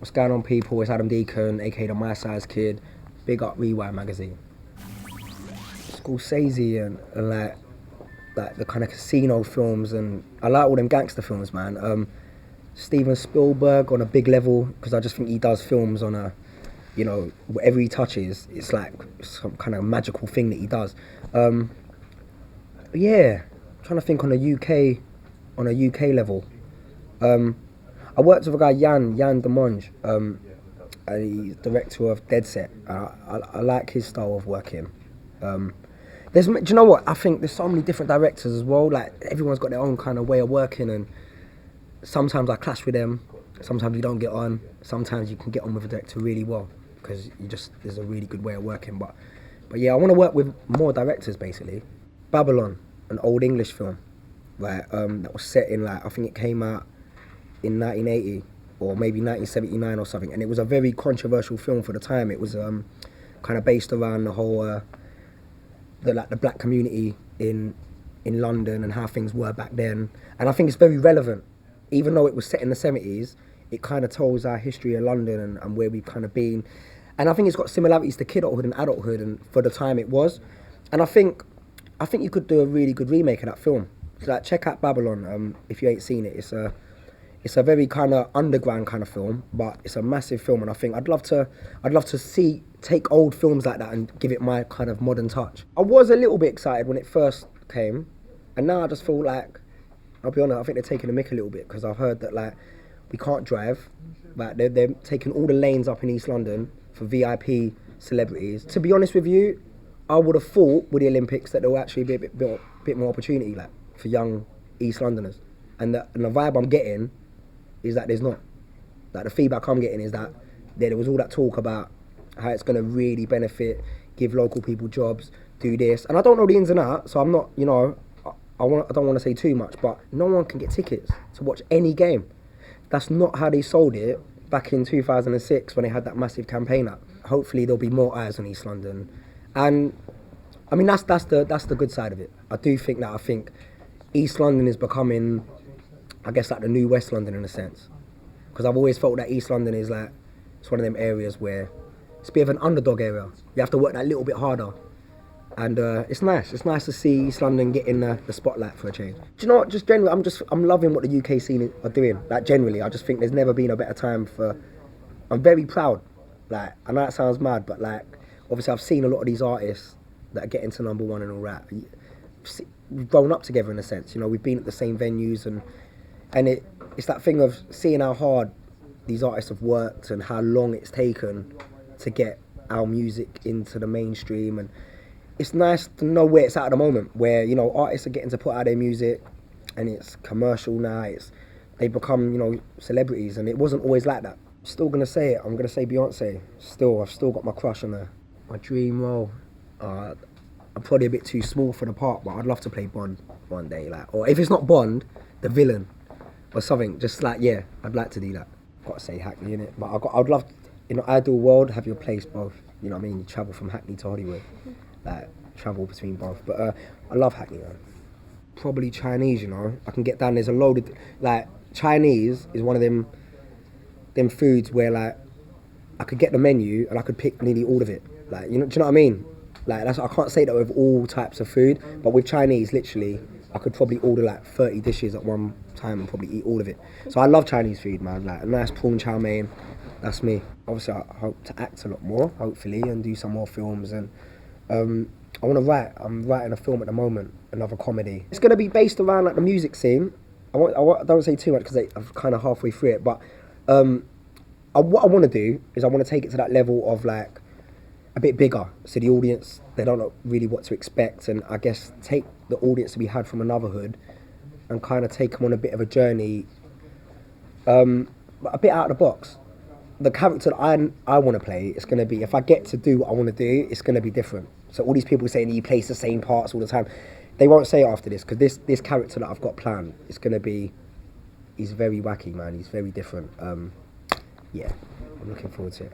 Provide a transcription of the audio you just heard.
What's going on, people? It's Adam Deacon, aka the My Size Kid. Big up Rewind magazine. Scorsese and like the kind of casino films, and I like all them gangster films, man. Steven Spielberg on a big level, because I just think he does films on a, you know, whatever he touches, it's like some kind of magical thing that he does. Yeah, I'm trying to think on a UK level. I worked with a guy, Jan Demonge, he's director of Dead Set. I like his style of working. Do you know what? I think there's so many different directors as well. Like, everyone's got their own kind of way of working, and sometimes I clash with them. Sometimes you don't get on. Sometimes you can get on with a director really well because there's a really good way of working. But yeah, I want to work with more directors basically. Babylon, an old English film, right? That was set in, like, I think it came out in 1980 or maybe 1979 or something, and it was a very controversial film for the time. It was kind of based around the whole the black community in London and how things were back then, and I think it's very relevant. Even though it was set in the 70s, it kind of tells our history of London and where we've kind of been, and I think it's got similarities to kidulthood and adulthood, and for the time it was, and I think you could do a really good remake of that film. So, like, check out Babylon if you ain't seen it. It's a very kind of underground kind of film, but it's a massive film, and I think I'd love to take old films like that and give it my kind of modern touch. I was a little bit excited when it first came, and now I just feel like, I'll be honest, I think they're taking the mick a little bit, because I've heard that, like, we can't drive. Like, they're taking all the lanes up in East London for VIP celebrities. To be honest with you, I would have thought with the Olympics that there will actually be a bit more opportunity, like, for young East Londoners. And the vibe I'm getting is that there's not. Like, the feedback I'm getting is that there was all that talk about how it's going to really benefit, give local people jobs, do this. And I don't know the ins and outs, so I'm not, you know, I don't want to say too much, but no one can get tickets to watch any game. That's not how they sold it back in 2006 when they had that massive campaign up. Hopefully there'll be more eyes on East London. And I mean, that's the good side of it. I think East London is becoming, I guess, like the new West London in a sense. Because I've always felt that East London is like, it's one of them areas where it's a bit of an underdog area. You have to work that little bit harder. And it's nice. It's nice to see East London get in the spotlight for a change. Do you know what? Just generally, I'm loving what the UK scene are doing. Like, generally, I just think there's never been a better time for. I'm very proud. Like, I know it sounds mad, but like, obviously, I've seen a lot of these artists that are getting to #1 and all that. We've grown up together in a sense. You know, we've been at the same venues, and it's that thing of seeing how hard these artists have worked and how long it's taken to get our music into the mainstream. And it's nice to know where it's at the moment, where, you know, artists are getting to put out their music and it's commercial now. They become, you know, celebrities, and it wasn't always like that. I'm still gonna say it. I'm gonna say Beyonce. I've still got my crush on her. My dream role. I'm probably a bit too small for the part, but I'd love to play Bond one day, like, or if it's not Bond, the villain or something. Just like, yeah, I'd like to do that. Got to say Hackney in it, but I'd love, in an ideal world, have your place both. You know what I mean? You travel from Hackney to Hollywood, like, travel between both. But I love Hackney, man. Probably Chinese, you know. I can get down. There's a load of, like, Chinese is one of them foods where, like, I could get the menu and I could pick nearly all of it. Like, you know, do you know what I mean? Like, I can't say that with all types of food, but with Chinese, literally, I could probably order like 30 dishes at one time and probably eat all of it. So I love Chinese food, man. Like, a nice prawn chow mein, that's me. Obviously, I hope to act a lot more, hopefully, and do some more films. And I want to write. I'm writing a film at the moment, another comedy. It's going to be based around, like, the music scene. I don't say too much because I'm kind of halfway through it, but what I want to do is I want to take it to that level of, like, a bit bigger, so the audience, they don't know really what to expect, and I guess take the audience that we had from Anuvahood and kind of take them on a bit of a journey, a bit out of the box. The character that I want to play, it's going to be, if I get to do what I want to do, it's going to be different. So all these people saying he plays the same parts all the time, they won't say it after this, because this character that I've got planned, it's going to be, he's very wacky, man, he's very different. Yeah, I'm looking forward to it.